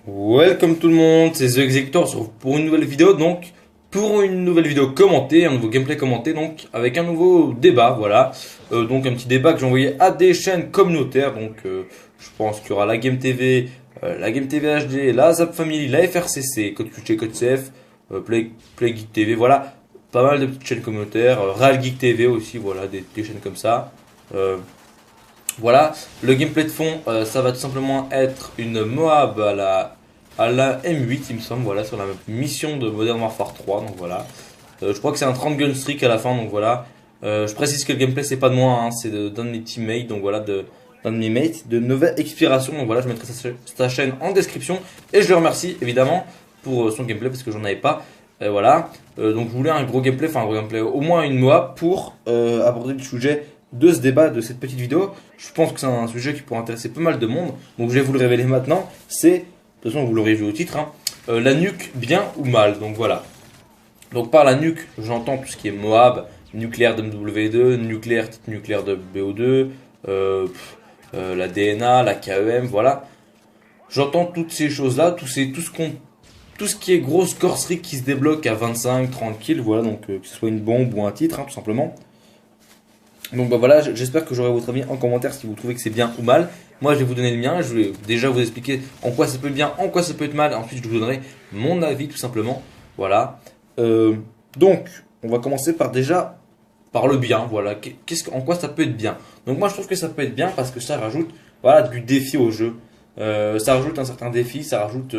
Welcome tout le monde, c'est The Executor, on se retrouve pour une nouvelle vidéo, donc pour une nouvelle vidéo commentée, un nouveau gameplay commenté, donc avec un nouveau débat, voilà. Donc un petit débat que j'ai envoyé à des chaînes communautaires, donc je pense qu'il y aura la Game TV, la Game TV HD, la Zap Family, la FRCC, Code QC, Code CF, Play Geek TV, voilà. Pas mal de petites chaînes communautaires, Real Geek TV aussi, voilà, des chaînes comme ça. Euh, voilà, le gameplay de fond, ça va tout simplement être une Moab à la M8, il me semble, voilà, sur la mission de Modern Warfare 3, donc voilà. Je crois que c'est un 30 gun streak à la fin, donc voilà. Je précise que le gameplay, c'est pas de moi, hein, c'est d'un de mes teammates, donc voilà, d'un de mes mates, de Nouvelle Expiration, donc voilà, je mettrai sa chaîne en description, et je le remercie évidemment pour son gameplay, parce que j'en avais pas. Voilà, donc je voulais un gros gameplay, enfin un gros gameplay, au moins une Moab pour aborder le sujet de ce débat, de cette petite vidéo. Je pense que c'est un sujet qui pourrait intéresser pas mal de monde. Donc je vais vous le révéler maintenant. C'est, de toute façon vous l'aurez vu au titre, hein, la nuque bien ou mal. Donc voilà. Donc par la nuque, j'entends tout ce qui est Moab, nucléaire de MW2, nucléaire, titre nucléaire de BO2, la DNA, la KEM, voilà. J'entends toutes ces choses-là, tout ce qui est gros score streak qui se débloque à 25, 30 kills, voilà, donc que ce soit une bombe ou un titre, hein, tout simplement. Donc bah voilà, j'espère que j'aurai votre avis en commentaire si vous trouvez que c'est bien ou mal. Moi je vais vous donner le mien, je vais déjà vous expliquer en quoi ça peut être bien, en quoi ça peut être mal. Ensuite je vous donnerai mon avis tout simplement. Voilà. Euh, donc on va commencer par déjà par le bien. Voilà. En quoi ça peut être bien. Donc moi je trouve que ça peut être bien parce que ça rajoute voilà du défi au jeu. Ça rajoute un certain défi, ça rajoute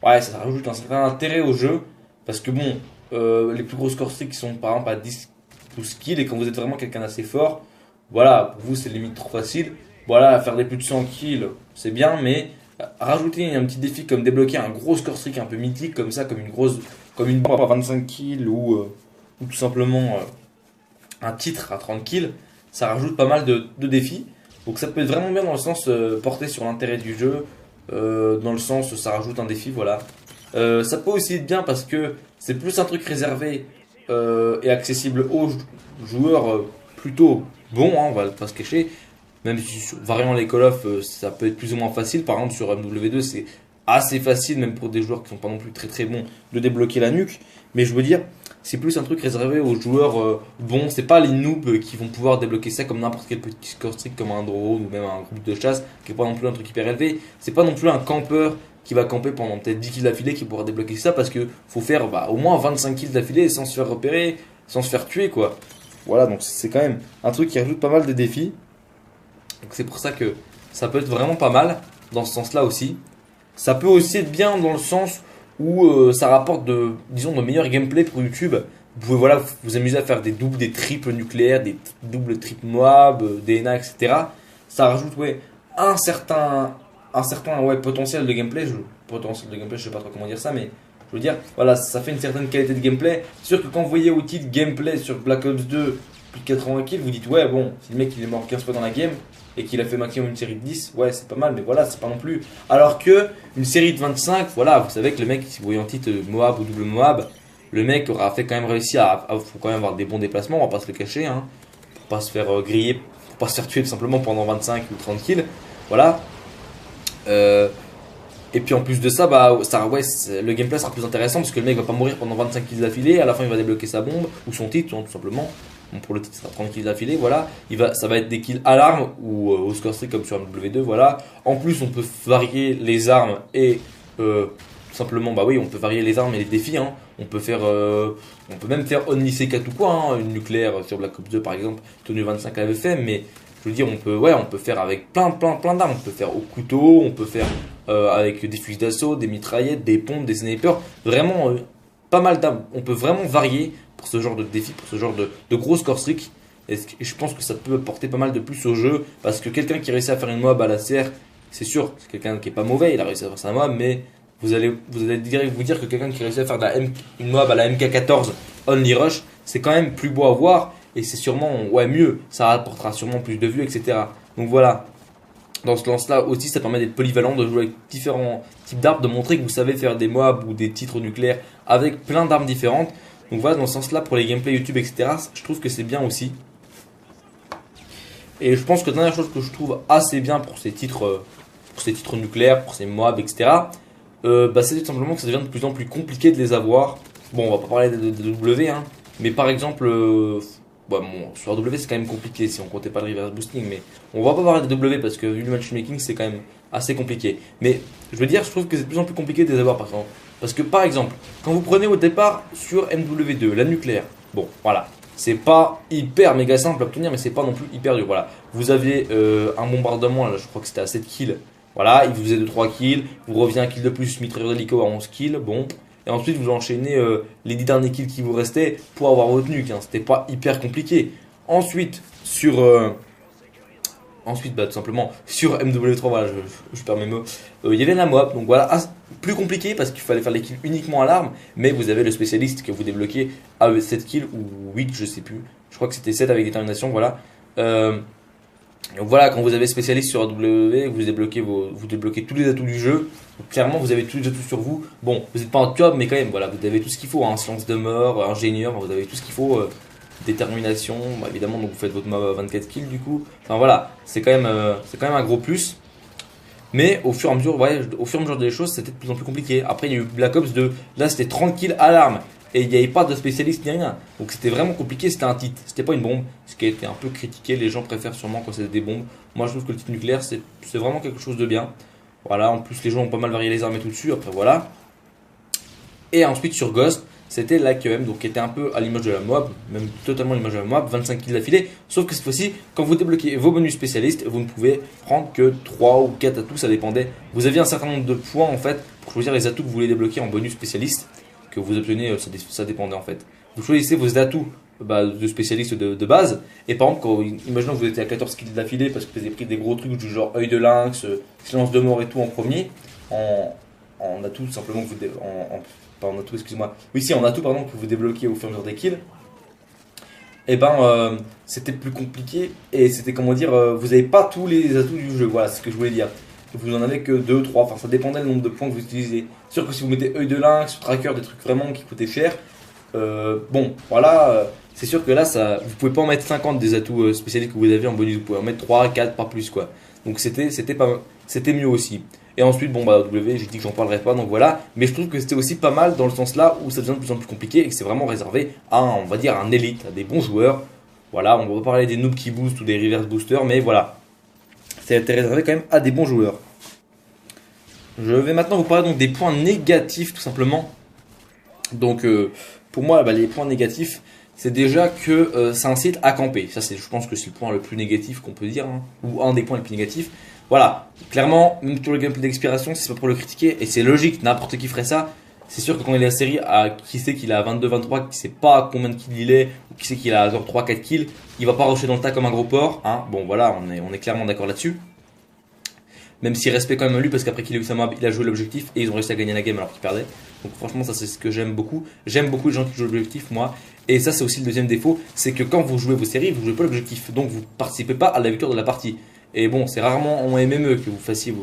un certain intérêt au jeu parce que bon, les plus gros scores qui sont par exemple à 10 ou skill et quand vous êtes vraiment quelqu'un d'assez fort, voilà, pour vous c'est limite trop facile. Voilà, faire des plus de 100 kills, c'est bien, mais rajouter un petit défi comme débloquer un gros score streak un peu mythique comme ça, comme une bombe à 25 kills ou tout simplement un titre à 30 kills, ça rajoute pas mal de défis. Donc ça peut être vraiment bien dans le sens porté sur l'intérêt du jeu, dans le sens ça rajoute un défi, voilà. Ça peut aussi être bien parce que c'est plus un truc réservé et accessible aux joueurs plutôt bons, hein, on va pas se cacher. Même si variant les Call of, ça peut être plus ou moins facile. Par exemple, sur MW2, c'est assez facile, même pour des joueurs qui sont pas non plus très très bons, de débloquer la nuque. Mais je veux dire, c'est plus un truc réservé aux joueurs bons. C'est pas les noobs qui vont pouvoir débloquer ça comme n'importe quel petit score strict, comme un drone ou même un groupe de chasse, qui est pas non plus un truc hyper élevé. C'est pas non plus un campeur qui va camper pendant peut-être 10 kills d'affilée qui pourra débloquer ça parce que faut faire au moins 25 kills d'affilée sans se faire repérer, sans se faire tuer quoi. Voilà, donc c'est quand même un truc qui ajoute pas mal de défis. Donc c'est pour ça que ça peut être vraiment pas mal dans ce sens-là aussi. Ça peut aussi être bien dans le sens où ça rapporte disons, de meilleurs gameplay pour YouTube. Vous pouvez voilà, vous amuser à faire des doubles, des triples nucléaires, des doubles triples Moab, DNA, etc. Ça rajoute ouais, un certain ouais, potentiel de gameplay. Je sais pas trop comment dire ça, mais je veux dire, voilà, ça fait une certaine qualité de gameplay. C'est sûr que quand vous voyez au titre gameplay sur Black Ops 2 plus de 80 kills, vous dites ouais, bon, si le mec il est mort 15 fois dans la game et qu'il a fait maximum une série de 10, ouais, c'est pas mal, mais voilà, c'est pas non plus. Alors que une série de 25, voilà, vous savez que le mec, si vous voyez en titre Moab ou double Moab, le mec aura fait quand même réussi faut quand même avoir des bons déplacements, on va pas se le cacher, hein, pour pas se faire griller, pour pas se faire tuer tout simplement pendant 25 ou 30 kills, voilà. Et puis en plus de ça, le gameplay sera plus intéressant parce que le mec va pas mourir pendant 25 kills d'affilée. À la fin, il va débloquer sa bombe ou son titre, hein, tout simplement. Bon, pour le titre, ça sera 30 kills d'affilée. Voilà, ça va être des kills à l'arme ou au score streak comme sur MW2. Voilà. En plus, on peut varier les armes et tout simplement, bah oui, on peut varier les armes et les défis. Hein. On peut même faire Only C4 ou quoi, hein, une nucléaire sur Black Ops 2 par exemple. Tenu 25 l'avait fait, mais je veux dire, on peut faire avec plein d'armes. On peut faire au couteau, on peut faire avec des fusils d'assaut, des mitraillettes, des pompes, des snipers. Vraiment, pas mal d'armes. On peut vraiment varier pour ce genre de défi, pour ce genre de gros score streak. Et je pense que ça peut apporter pas mal de plus au jeu. Parce que quelqu'un qui réussit à faire une mob à la CR, c'est sûr, c'est quelqu'un qui est pas mauvais, il a réussi à faire sa mob, mais vous allez vous dire que quelqu'un qui réussit à faire une mob à la MK14 Only Rush, c'est quand même plus beau à voir. Et c'est sûrement ouais, mieux, ça rapportera sûrement plus de vues, etc. Donc voilà, dans ce lance-là aussi, ça permet d'être polyvalent, de jouer avec différents types d'armes, de montrer que vous savez faire des mobs ou des titres nucléaires avec plein d'armes différentes. Donc voilà, dans ce sens-là, pour les gameplays YouTube, etc., je trouve que c'est bien aussi. Et je pense que la dernière chose que je trouve assez bien pour ces titres nucléaires, pour ces mobs, etc., c'est tout simplement que ça devient de plus en plus compliqué de les avoir. Bon, on va pas parler de W, hein, mais par exemple, bon, sur AW c'est quand même compliqué si on comptait pas le reverse boosting, mais on va pas parler de W parce que vu le matchmaking c'est quand même assez compliqué. Mais je veux dire, je trouve que c'est de plus en plus compliqué de les avoir par exemple. Parce que par exemple, quand vous prenez au départ sur MW2, la nucléaire, bon voilà, c'est pas hyper méga simple à obtenir, mais c'est pas non plus hyper dur. Voilà, vous aviez un bombardement, là je crois que c'était à 7 kills. Voilà, il vous faisait 2-3 kills, vous revient un kill de plus, mitrailleur d'hélico à 11 kills, bon. Et ensuite vous enchaînez les 10 derniers kills qui vous restaient pour avoir votre nuque, hein. C'était pas hyper compliqué. Ensuite, tout simplement, sur MW3, voilà, je perds mes mots, il y avait la MOAB, donc voilà, plus compliqué parce qu'il fallait faire les kills uniquement à l'arme, mais vous avez le spécialiste que vous débloquez à 7 kills ou 8, je sais plus, je crois que c'était 7 avec détermination, voilà. Donc voilà, quand vous avez spécialiste sur AW, vous débloquez tous les atouts du jeu. Donc clairement, vous avez tous les atouts sur vous. Bon, vous n'êtes pas un job, mais quand même, voilà, vous avez tout ce qu'il faut. Hein, silence de mort, ingénieur, vous avez tout ce qu'il faut. Détermination, bah, évidemment, donc vous faites votre mob à 24 kills du coup. Enfin voilà, c'est quand même un gros plus. Mais au fur et à mesure des choses, c'était de plus en plus compliqué. Après, il y a eu Black Ops 2. Là, c'était 30 kills à l'arme. Et il n'y avait pas de spécialiste ni rien. Donc c'était vraiment compliqué, c'était un titre, c'était pas une bombe. Ce qui a été un peu critiqué, les gens préfèrent sûrement quand c'est des bombes. Moi je trouve que le titre nucléaire c'est vraiment quelque chose de bien. Voilà, en plus les gens ont pas mal varié les armes et tout dessus, après voilà. Et ensuite sur Ghost, c'était l'AQM, donc qui était un peu à l'image de la MOAB, même totalement à l'image de la MOAB, 25 kills d'affilée. Sauf que cette fois-ci, quand vous débloquez vos bonus spécialistes, vous ne pouvez prendre que 3 ou 4 atouts, ça dépendait. Vous aviez un certain nombre de points en fait pour choisir les atouts que vous voulez débloquer en bonus spécialiste. Que vous obtenez, ça dépendait en fait. Vous choisissez vos atouts de spécialiste de base, et par exemple, imaginons que vous étiez à 14 kills d'affilée parce que vous avez pris des gros trucs du genre œil de lynx, silence de mort et tout en premier, en atout simplement, pas en atout, excusez-moi, oui, si en atout, pardon, que vous débloquez au fur et à mesure des kills, et c'était plus compliqué, et c'était comment dire, vous n'avez pas tous les atouts du jeu, voilà, c'est ce que je voulais dire. Vous en avez que 2, 3, enfin ça dépendait du nombre de points que vous utilisez. C'est sûr que si vous mettez œil de lynx, tracker, des trucs vraiment qui coûtaient cher, bon voilà, c'est sûr que là vous pouvez pas en mettre 50 des atouts spécialistes que vous avez en bonus, vous pouvez en mettre 3, 4, pas plus quoi. Donc c'était mieux aussi. Et ensuite bon bah W, j'ai dit que j'en parlerai pas donc voilà, mais je trouve que c'était aussi pas mal dans le sens là où ça devient de plus en plus compliqué et que c'est vraiment réservé à on va dire un élite, à des bons joueurs. Voilà, on va pas parler des noobs qui boostent ou des reverse boosters, mais voilà. C'est réservé quand même à des bons joueurs. Je vais maintenant vous parler donc des points négatifs tout simplement. Donc pour moi les points négatifs c'est déjà que c'est un site à camper. Ça je pense que c'est le point le plus négatif qu'on peut dire, hein, ou un des points les plus négatifs. Voilà, clairement même pour le gameplay d'expiration c'est pas pour le critiquer et c'est logique, n'importe qui ferait ça. C'est sûr que quand il est la série à qui sait qu'il a 22-23, qui sait pas combien de kills il est, ou qui sait qu'il a genre 3-4 kills, il va pas rusher dans le tas comme un gros porc. Hein. Bon voilà, on est clairement d'accord là-dessus. Même s'il respecte quand même lui parce qu'après qu'il a eu sa map, il a joué l'objectif et ils ont réussi à gagner la game alors qu'ils perdaient. Donc franchement ça c'est ce que j'aime beaucoup. J'aime beaucoup les gens qui jouent l'objectif moi. Et ça c'est aussi le deuxième défaut, c'est que quand vous jouez vos séries, vous jouez pas l'objectif. Donc vous participez pas à la victoire de la partie. Et bon c'est rarement en MME que vous fassiez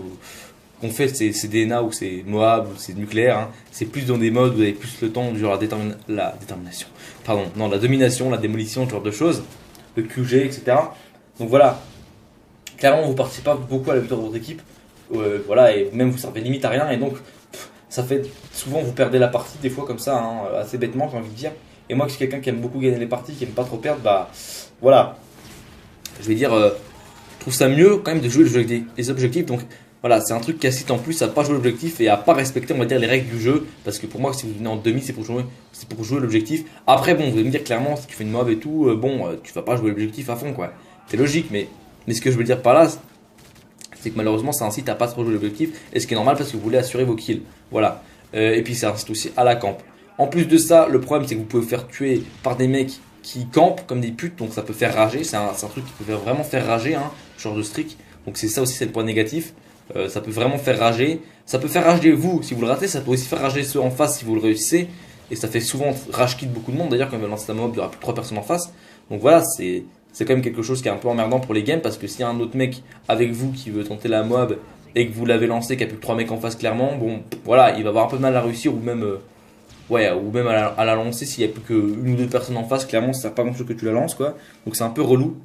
qu'on fait ces DNA ou ces Moab ou ces nucléaires, hein. C'est plus dans des modes où vous avez plus le temps, du genre la détermination, pardon, non, la domination, la démolition, ce genre de choses, le QG, etc. Donc voilà, clairement vous participez pas beaucoup à la victoire de votre équipe, voilà, et même vous servez limite à rien, et donc ça fait souvent vous perdez la partie des fois comme ça, hein, assez bêtement j'ai envie de dire. Et moi qui suis quelqu'un qui aime beaucoup gagner les parties, qui aime pas trop perdre, bah voilà, je vais dire, je trouve ça mieux quand même de jouer les objectifs, donc voilà, c'est un truc qui incite en plus à pas jouer l'objectif et à pas respecter on va dire les règles du jeu, parce que pour moi si vous venez en demi c'est pour jouer l'objectif. Après bon vous allez me dire clairement si tu fais une mob et tout, tu vas pas jouer l'objectif à fond quoi, c'est logique, mais ce que je veux dire par là c'est que malheureusement ça incite à pas trop jouer l'objectif, et ce qui est normal parce que vous voulez assurer vos kills, voilà. Et puis ça incite aussi à la camp. En plus de ça, le problème c'est que vous pouvez vous faire tuer par des mecs qui campent comme des putes, donc ça peut faire rager, c'est un truc qui peut vraiment faire rager, hein, ce genre de streak, donc c'est ça aussi, c'est le point négatif. Ça peut vraiment faire rager. Ça peut faire rager vous si vous le ratez. Ça peut aussi faire rager ceux en face si vous le réussissez. Et ça fait souvent rage quit beaucoup de monde. D'ailleurs, quand il va lancer la mob, il y aura plus de 3 personnes en face. Donc voilà, c'est quand même quelque chose qui est un peu emmerdant pour les games. Parce que s'il y a un autre mec avec vous qui veut tenter la mob et que vous l'avez lancé, qu'il n'y a plus que 3 mecs en face clairement, bon voilà, il va avoir un peu de mal à réussir ou même, à la lancer s'il n'y a plus qu'une ou deux personnes en face. Clairement, ça sert pas grand chose que tu la lances quoi. Donc c'est un peu relou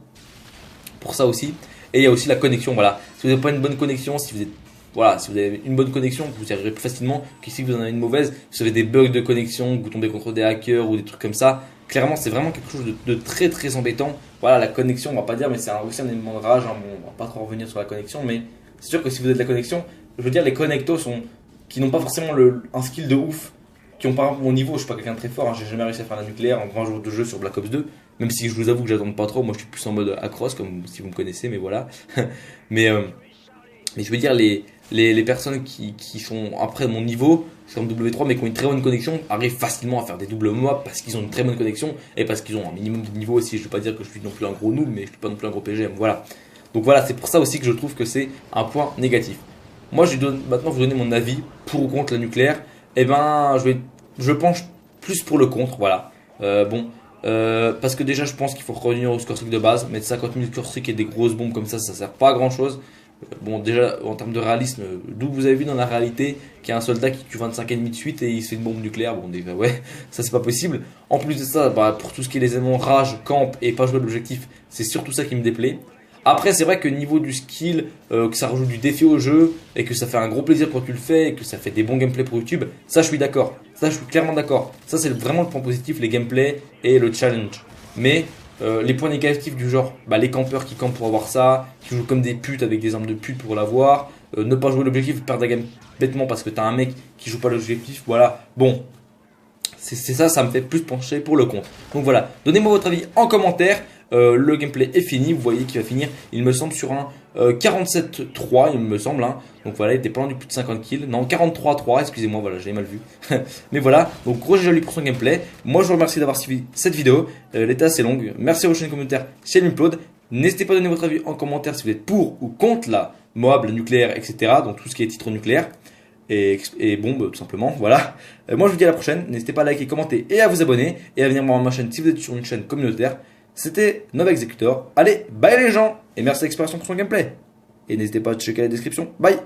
pour ça aussi. Et il y a aussi la connexion, voilà. Si vous n'avez pas une bonne connexion, si vous êtes voilà, si vous avez une bonne connexion, vous y arriverez plus facilement que si vous en avez une mauvaise. Si vous avez des bugs de connexion, que vous tombez contre des hackers ou des trucs comme ça, clairement, c'est vraiment quelque chose de très très embêtant. Voilà, la connexion, on va pas dire, mais c'est aussi un élément de rage. Hein. Bon, on va pas trop revenir sur la connexion, mais c'est sûr que si vous avez de la connexion, je veux dire, les connectos qui n'ont pas forcément un skill de ouf, qui ont pas mon niveau, je suis pas quelqu'un de très fort, hein, j'ai jamais réussi à faire la nucléaire en grand jour de jeu sur Black Ops 2, même si je vous avoue que j'attends pas trop, moi je suis plus en mode Across, comme si vous me connaissez, mais voilà. mais, euh, mais je veux dire, les personnes qui sont après mon niveau, c'est en W3, mais qui ont une très bonne connexion, arrivent facilement à faire des doubles MOA parce qu'ils ont une très bonne connexion et parce qu'ils ont un minimum de niveau aussi. Je veux pas dire que je suis non plus un gros noob, mais je suis pas non plus un gros PGM, voilà. Donc voilà, c'est pour ça aussi que je trouve que c'est un point négatif. Moi, je vais maintenant vous donner mon avis pour ou contre la nucléaire. Eh ben, je penche plus pour le contre, voilà. Parce que déjà, je pense qu'il faut revenir au score streak de base. Mettre 50 000 score streak et des grosses bombes comme ça sert pas à grand chose. Bon, déjà, en termes de réalisme, d'où vous avez vu dans la réalité qu'il y a un soldat qui tue 25 ennemis de suite et il se fait une bombe nucléaire. Bon, déjà, ouais, ça c'est pas possible. En plus de ça, pour tout ce qui est les éléments rage, camp et pas jouer à l'objectif, c'est surtout ça qui me déplaît. Après, c'est vrai que niveau du skill, que ça rajoute du défi au jeu et que ça fait un gros plaisir quand tu le fais et que ça fait des bons gameplays pour YouTube, ça je suis d'accord. Ça je suis clairement d'accord. Ça c'est vraiment le point positif, les gameplays et le challenge. Mais les points négatifs du genre, les campeurs qui campent pour avoir ça, qui jouent comme des putes avec des armes de pute pour l'avoir, ne pas jouer l'objectif, perdre la game bêtement parce que t'as un mec qui joue pas l'objectif, voilà. Bon, c'est ça, ça me fait plus pencher pour le contre. Donc voilà, donnez-moi votre avis en commentaire. Le gameplay est fini, vous voyez qu'il va finir, il me semble, sur un 47-3, il me semble. Hein. Donc voilà, il était pas loin du plus de 50 kills. Non, 43-3, excusez-moi, voilà, j'avais mal vu. Mais voilà, donc gros joli pour son gameplay. Moi, je vous remercie d'avoir suivi cette vidéo. Elle était assez longue. Merci à vos chaînes commentaires si elle m'upload. N'hésitez pas à donner votre avis en commentaire si vous êtes pour ou contre la MOAB, la nucléaire, etc. Donc tout ce qui est titre nucléaire. Et bombe tout simplement, voilà. Moi je vous dis à la prochaine, n'hésitez pas à liker, commenter et à vous abonner et à venir voir ma chaîne si vous êtes sur une chaîne communautaire. C'était Nova Executor, allez, bye les gens, et merci à Expression pour son gameplay. Et n'hésitez pas à checker la description, bye.